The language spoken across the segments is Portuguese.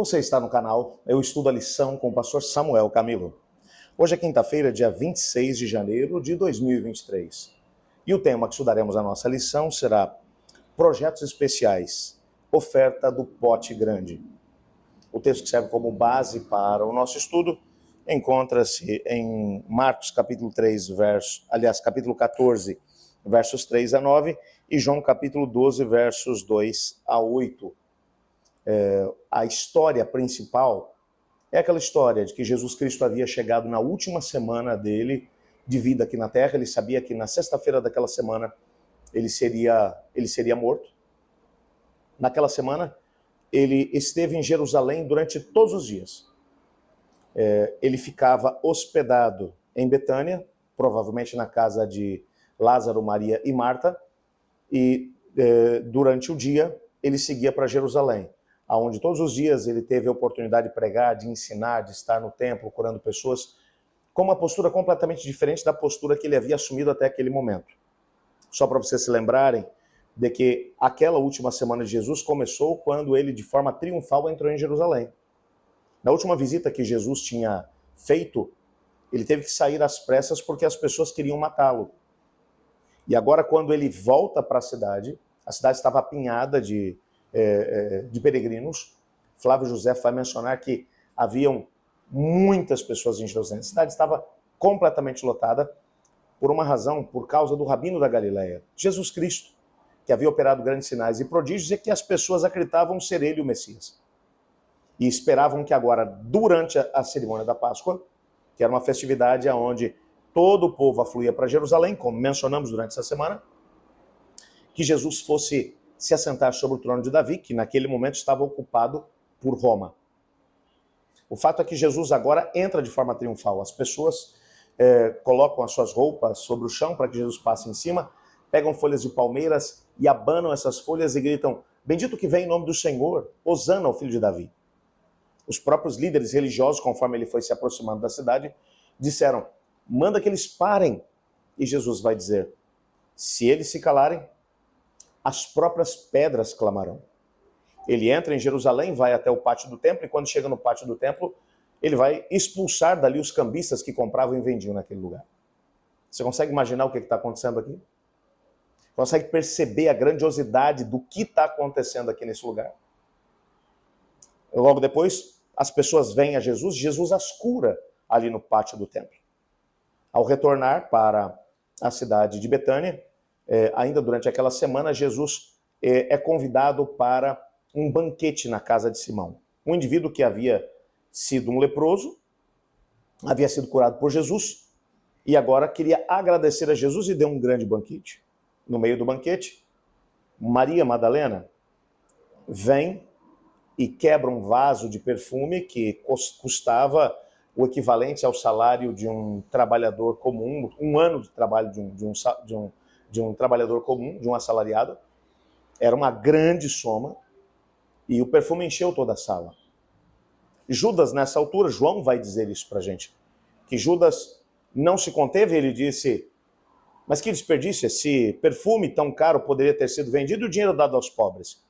Você está no canal Eu Estudo a Lição com o pastor Samuel Camilo. Hoje é quinta-feira, dia 26 de janeiro de 2023. E o tema que estudaremos a nossa lição será Projetos Especiais, Oferta do Pote Grande. O texto que serve como base para o nosso estudo encontra-se em Marcos capítulo 14, versos 3 a 9, e João capítulo 12, versos 2 a 8. A história principal é aquela história de que Jesus Cristo havia chegado na última semana dele de vida aqui na Terra. Ele sabia que na sexta-feira daquela semana ele seria morto. Naquela semana, ele esteve em Jerusalém durante todos os dias. Ele ficava hospedado em Betânia, provavelmente na casa de Lázaro, Maria e Marta, e durante o dia ele seguia para Jerusalém, onde todos os dias ele teve a oportunidade de pregar, de ensinar, de estar no templo, curando pessoas, com uma postura completamente diferente da postura que ele havia assumido até aquele momento. Só para vocês se lembrarem de que aquela última semana de Jesus começou quando ele, de forma triunfal, entrou em Jerusalém. Na última visita que Jesus tinha feito, ele teve que sair às pressas porque as pessoas queriam matá-lo. E agora, quando ele volta para a cidade estava apinhada de peregrinos. Flávio José vai mencionar que haviam muitas pessoas em Jerusalém. A cidade estava completamente lotada por uma razão, por causa do rabino da Galileia, Jesus Cristo, que havia operado grandes sinais e prodígios e que as pessoas acreditavam ser ele o Messias. E esperavam que agora, durante a cerimônia da Páscoa, que era uma festividade onde todo o povo afluía para Jerusalém, como mencionamos durante essa semana, que Jesus fosse se assentar sobre o trono de Davi, que naquele momento estava ocupado por Roma. O fato é que Jesus agora entra de forma triunfal. As pessoas colocam as suas roupas sobre o chão para que Jesus passe em cima, pegam folhas de palmeiras e abanam essas folhas e gritam: bendito que vem em nome do Senhor, hosana ao filho de Davi. Os próprios líderes religiosos, conforme ele foi se aproximando da cidade, disseram: manda que eles parem. E Jesus vai dizer: se eles se calarem, as próprias pedras clamarão. Ele entra em Jerusalém, vai até o pátio do templo, e quando chega no pátio do templo, ele vai expulsar dali os cambistas que compravam e vendiam naquele lugar. Você consegue imaginar o que está acontecendo aqui? Consegue perceber a grandiosidade do que está acontecendo aqui nesse lugar? Logo depois, as pessoas vêm a Jesus, Jesus as cura ali no pátio do templo. Ao retornar para a cidade de Betânia, ainda durante aquela semana, Jesus é convidado para um banquete na casa de Simão. Um indivíduo que havia sido um leproso, havia sido curado por Jesus, e agora queria agradecer a Jesus e deu um grande banquete. No meio do banquete, Maria Madalena vem e quebra um vaso de perfume que custava o equivalente ao salário de um trabalhador comum, um ano de trabalho de um trabalhador comum, de um assalariado. Era uma grande soma e o perfume encheu toda a sala. Judas, nessa altura, João vai dizer isso pra gente, que Judas não se conteve, ele disse: mas que desperdício, esse perfume tão caro poderia ter sido vendido e o dinheiro dado aos pobres.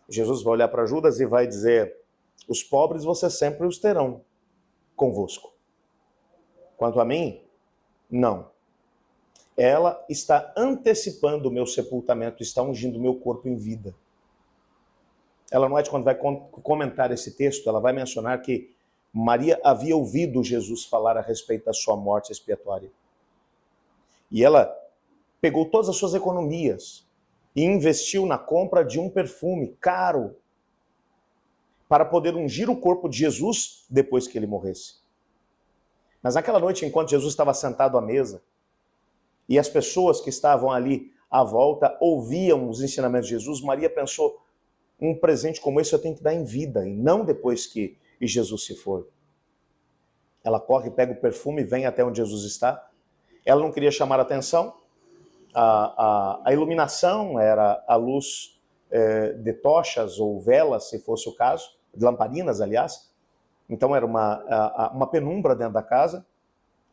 Jesus vai olhar para Judas e vai dizer: os pobres vocês sempre os terão convosco. Quanto a mim, não. Ela está antecipando o meu sepultamento, está ungindo o meu corpo em vida. Ela não é de quando vai comentar esse texto, ela vai mencionar que Maria havia ouvido Jesus falar a respeito da sua morte expiatória. E ela pegou todas as suas economias e investiu na compra de um perfume caro para poder ungir o corpo de Jesus depois que ele morresse. Mas naquela noite, enquanto Jesus estava sentado à mesa, e as pessoas que estavam ali à volta ouviam os ensinamentos de Jesus, Maria pensou: um presente como esse eu tenho que dar em vida, e não depois que Jesus se for. Ela corre, pega o perfume, vem até onde Jesus está. Ela não queria chamar a atenção. A iluminação era a luz de tochas ou velas, se fosse o caso, de lamparinas, aliás. Então era uma penumbra dentro da casa.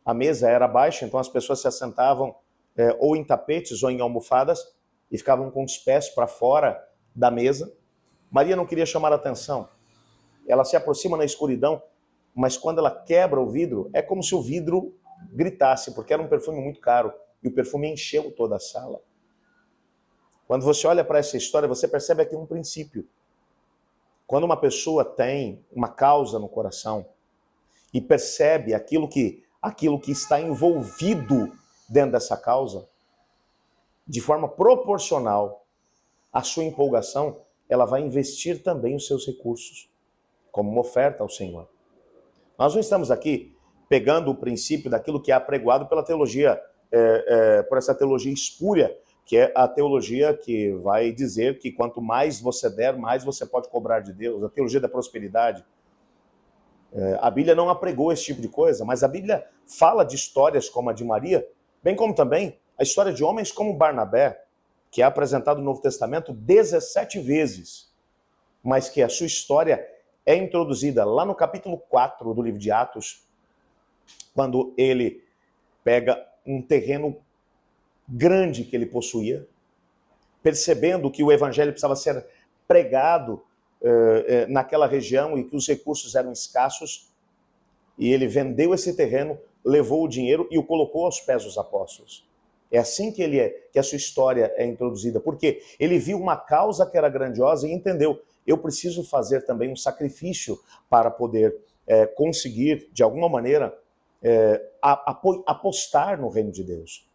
A mesa era baixa, então as pessoas se assentavam ou em tapetes ou em almofadas e ficavam com os pés para fora da mesa. Maria não queria chamar a atenção. ela se aproxima na escuridão, mas quando ela quebra o vidro, é como se o vidro gritasse, porque era um perfume muito caro, e o perfume encheu toda a sala. Quando você olha para essa história, você percebe aqui um princípio. Quando uma pessoa tem uma causa no coração e percebe aquilo que está envolvido dentro dessa causa, de forma proporcional à sua empolgação, ela vai investir também os seus recursos, como uma oferta ao Senhor. Nós não estamos aqui pegando o princípio daquilo que é apregoado pela teologia, por essa teologia espúria, que é a teologia que vai dizer que quanto mais você der, mais você pode cobrar de Deus, a teologia da prosperidade. A Bíblia não apregou esse tipo de coisa, mas a Bíblia fala de histórias como a de Maria, bem como também a história de homens como Barnabé, que é apresentado no Novo Testamento 17 vezes, mas que a sua história é introduzida lá no capítulo 4 do livro de Atos, quando ele pega um terreno grande que ele possuía, percebendo que o evangelho precisava ser pregado naquela região e que os recursos eram escassos, e ele vendeu esse terreno, levou o dinheiro e o colocou aos pés dos apóstolos. É assim que que a sua história é introduzida, porque ele viu uma causa que era grandiosa e entendeu, eu preciso fazer também um sacrifício para poder conseguir, de alguma maneira, apostar no reino de Deus.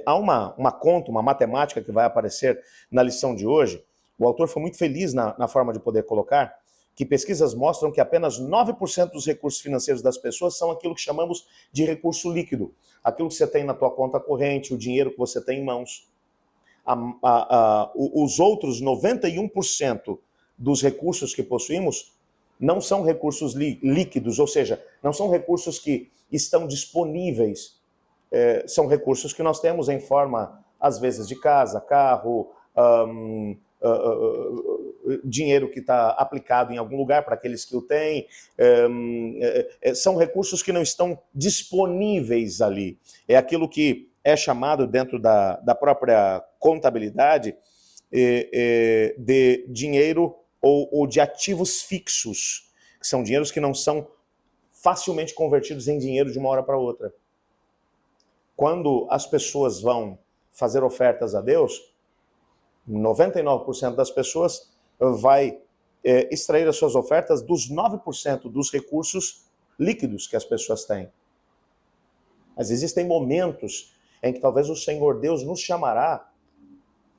Há uma conta, uma matemática que vai aparecer na lição de hoje. O autor foi muito feliz na forma de poder colocar que pesquisas mostram que apenas 9% dos recursos financeiros das pessoas são aquilo que chamamos de recurso líquido. Aquilo que você tem na tua conta corrente, o dinheiro que você tem em mãos. Os outros 91% dos recursos que possuímos não são recursos líquidos, ou seja, não são recursos que estão disponíveis. São recursos que nós temos em forma, às vezes, de casa, carro, dinheiro que está aplicado em algum lugar para aqueles que o têm. São recursos que não estão disponíveis ali. É aquilo que é chamado dentro da própria contabilidade de dinheiro ou de ativos fixos, que são dinheiros que não são facilmente convertidos em dinheiro de uma hora para outra. Quando as pessoas vão fazer ofertas a Deus, 99% das pessoas vai extrair as suas ofertas dos 9% dos recursos líquidos que as pessoas têm. Mas existem momentos em que talvez o Senhor Deus nos chamará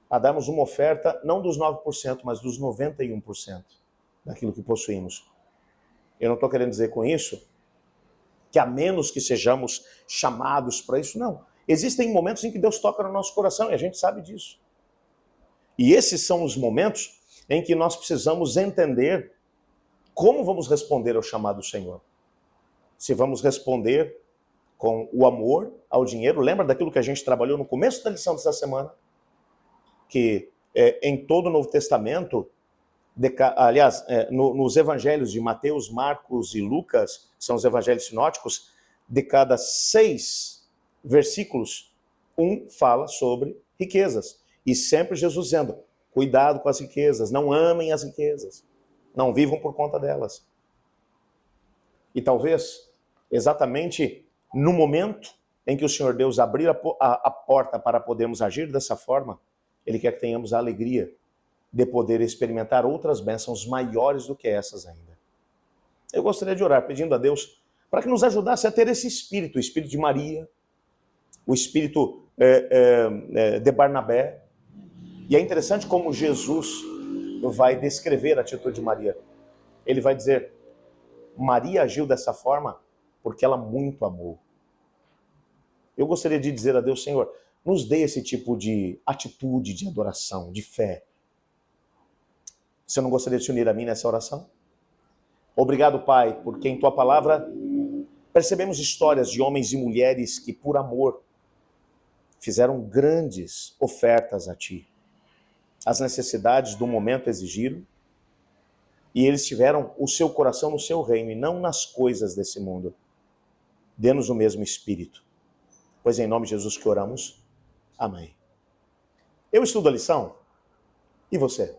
a darmos uma oferta não dos 9%, mas dos 91% daquilo que possuímos. Eu não estou querendo dizer com isso que a menos que sejamos chamados para isso, não. Existem momentos em que Deus toca no nosso coração e a gente sabe disso. E esses são os momentos em que nós precisamos entender como vamos responder ao chamado do Senhor. Se vamos responder com o amor ao dinheiro, lembra daquilo que a gente trabalhou no começo da lição dessa semana? Que em todo o Novo Testamento, aliás, nos evangelhos de Mateus, Marcos e Lucas, que são os evangelhos sinóticos, de cada 6 versículos, um fala sobre riquezas. E sempre Jesus dizendo, cuidado com as riquezas, não amem as riquezas, não vivam por conta delas. E talvez, exatamente no momento em que o Senhor Deus abrir a porta para podermos agir dessa forma, Ele quer que tenhamos a alegria de poder experimentar outras bênçãos maiores do que essas ainda. Eu gostaria de orar pedindo a Deus para que nos ajudasse a ter esse espírito, o espírito de Maria, o espírito de Barnabé. E é interessante como Jesus vai descrever a atitude de Maria. Ele vai dizer, Maria agiu dessa forma porque ela muito amou. Eu gostaria de dizer a Deus, Senhor, nos dê esse tipo de atitude, de adoração, de fé. Você não gostaria de se unir a mim nessa oração? Obrigado, Pai, porque em Tua palavra percebemos histórias de homens e mulheres que, por amor, fizeram grandes ofertas a Ti. As necessidades do momento exigiram e eles tiveram o seu coração no Seu reino e não nas coisas desse mundo. Dê-nos o mesmo espírito. Pois é em nome de Jesus que oramos. Amém. Eu estudo a lição. E você?